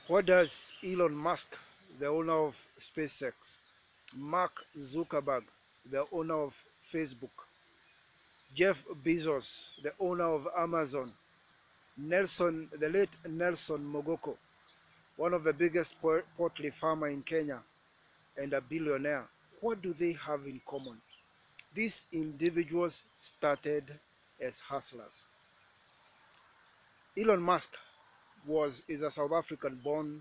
What does Elon Musk, the owner of SpaceX, Mark Zuckerberg, the owner of Facebook, Jeff Bezos, the owner of Amazon, the late Nelson Mogoko, one of the biggest poultry farmer in Kenya and a billionaire, what do they have in common? These individuals started as hustlers. Elon Musk is a South African born,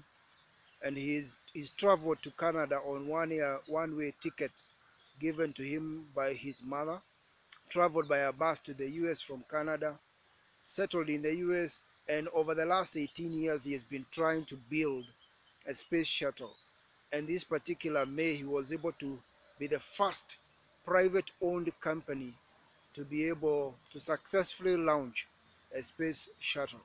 and he's traveled to Canada on one-way ticket given to him by his mother, traveled by a bus to the US from Canada, settled in the US, and over the last 18 years he has been trying to build a space shuttle. And this particular May he was able to be the first private-owned company to be able to successfully launch a space shuttle.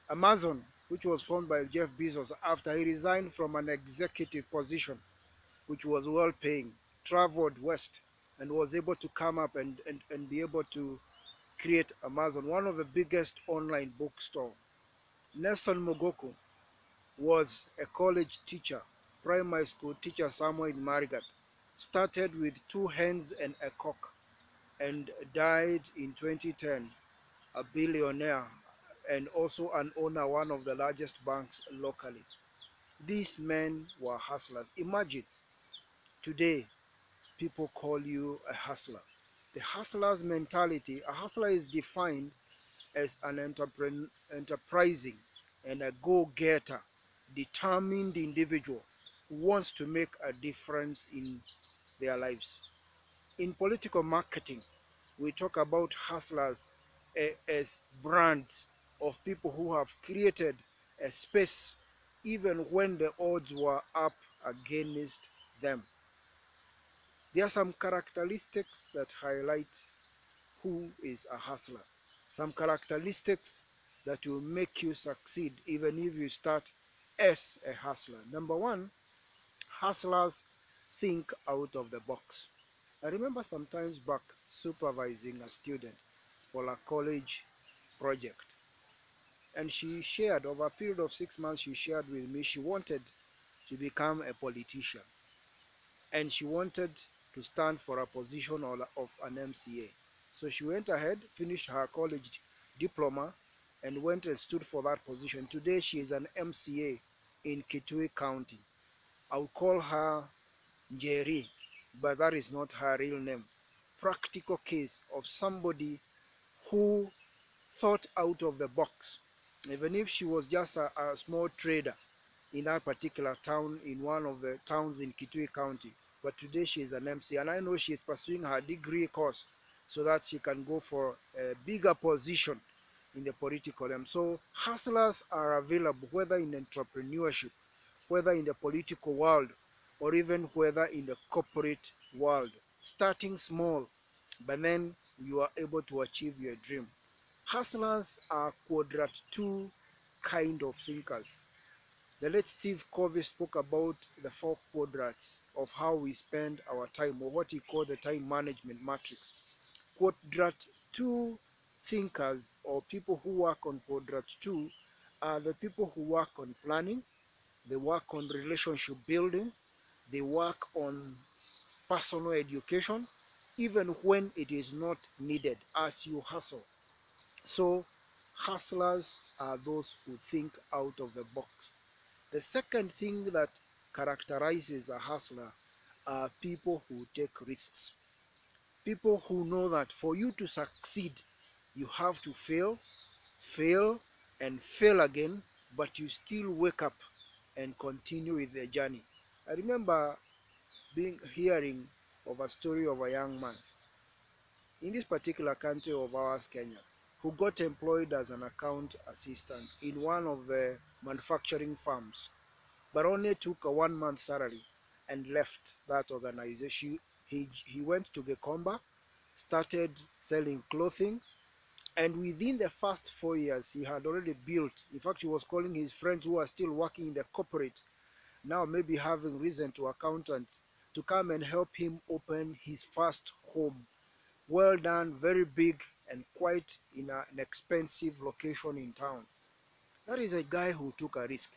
Amazon, which was formed by Jeff Bezos after he resigned from an executive position which was well paying, traveled west and was able to come up and be able to create Amazon, one of the biggest online bookstore. Nelson Mogoko was a college teacher, primary school teacher somewhere in Marigat. Started with 2 hens and a cock and died in 2010, a billionaire and also an owner one of the largest banks locally. These men were hustlers. Imagine today people call you a hustler. The hustler's mentality, a hustler is defined as an enterprising and a go-getter, determined individual who wants to make a difference in their lives. In political marketing, we talk about hustlers as brands of people who have created a space even when the odds were up against them. There are some characteristics that highlight who is a hustler. Some characteristics that will make you succeed even if you start as a hustler. Number one, hustlers think out of the box. I remember sometimes back supervising a student for a college project, and she shared over a period of 6 months, she shared with me she wanted to become a politician and she wanted to stand for a position of an MCA. So she went ahead, finished her college diploma, and went and stood for that position. Today she is an MCA in Kitui County. I'll call her Njeri, but that is not her real name. Practical case of somebody who thought out of the box. Even if she was just a small trader in that particular town, in one of the towns in Kitui County, but today she is an MC, and I know she is pursuing her degree course so that she can go for a bigger position in the political realm. So hustlers are available whether in entrepreneurship, whether in the political world, or even whether in the corporate world. Starting small, but then you are able to achieve your dream. Hustlers are quadrant two kind of thinkers. The late Steve Covey spoke about the 4 quadrants of how we spend our time, or what he called the time management matrix. Quadrant two thinkers, or people who work on quadrant two, are the people who work on planning, they work on relationship building, they work on personal education, even when it is not needed as you hustle. So hustlers are those who think out of the box. The second thing that characterizes a hustler are people who take risks. People who know that for you to succeed, you have to fail, fail, and fail again, but you still wake up and continue with the journey. I remember hearing of a story of a young man in this particular country of ours, Kenya, who got employed as an account assistant in one of the manufacturing firms, but only took a 1 month salary and left that organization. He went to Gekomba, started selling clothing, and within the first 4 years, he had already built. In fact, he was calling his friends who are still working in the corporate, now maybe having risen to accountants, to come and help him open his first home. Well done, very big, and quite in an expensive location in town. That is a guy who took a risk.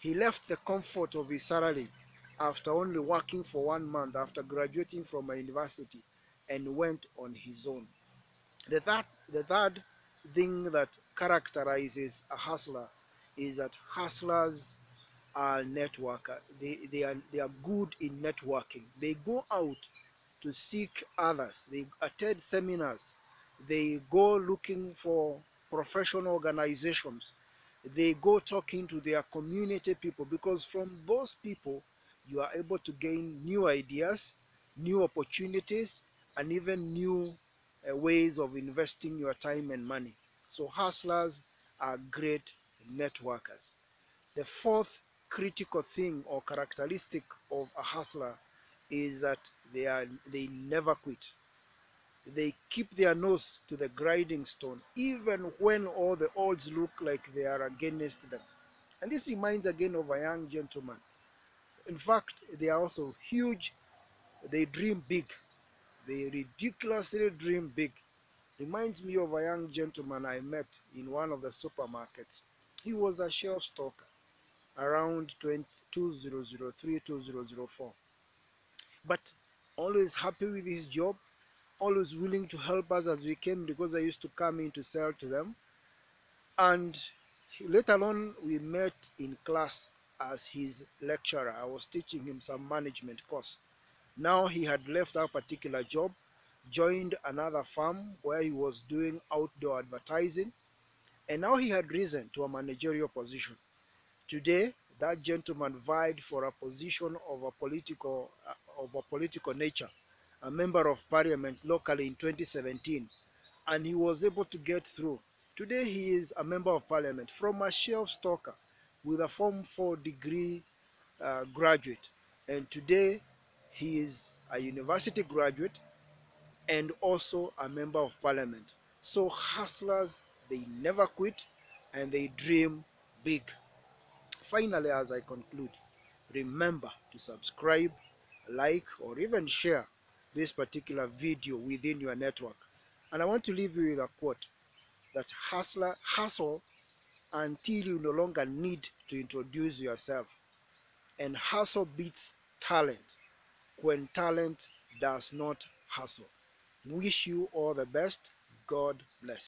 He left the comfort of his salary after only working for 1 month after graduating from a university and went on his own. The third thing that characterizes a hustler is that hustlers are networker. They are good in networking. They go out to seek others. They attend seminars. They go looking for professional organizations. They go talking to their community people, because from those people you are able to gain new ideas, new opportunities, and even new ways of investing your time and money. So hustlers are great networkers. The fourth critical thing or characteristic of a hustler is that they never quit. They keep their nose to the grinding stone even when all the odds look like they are against them. And this reminds again of a young gentleman. In fact, they are also huge. They dream big. They ridiculously dream big. Reminds me of a young gentleman I met in one of the supermarkets. He was a shelf stocker around 2003, 2004. But always happy with his job, always willing to help us as we came, because I used to come in to sell to them. And later on, we met in class as his lecturer. I was teaching him some management course. Now he had left that particular job, joined another firm where he was doing outdoor advertising, and now he had risen to a managerial position. Today, that gentleman vied for a position of a political nature, a member of parliament locally in 2017, and he was able to get through. Today, he is a member of parliament from a shelf stalker with a Form 4 degree graduate, and today he is a university graduate and also a member of parliament. So hustlers, they never quit and they dream big. Finally, as I conclude, remember to subscribe, like, or even share this particular video within your network. And I want to leave you with a quote that hustle until you no longer need to introduce yourself. And hustle beats talent when talent does not hustle. Wish you all the best. God bless.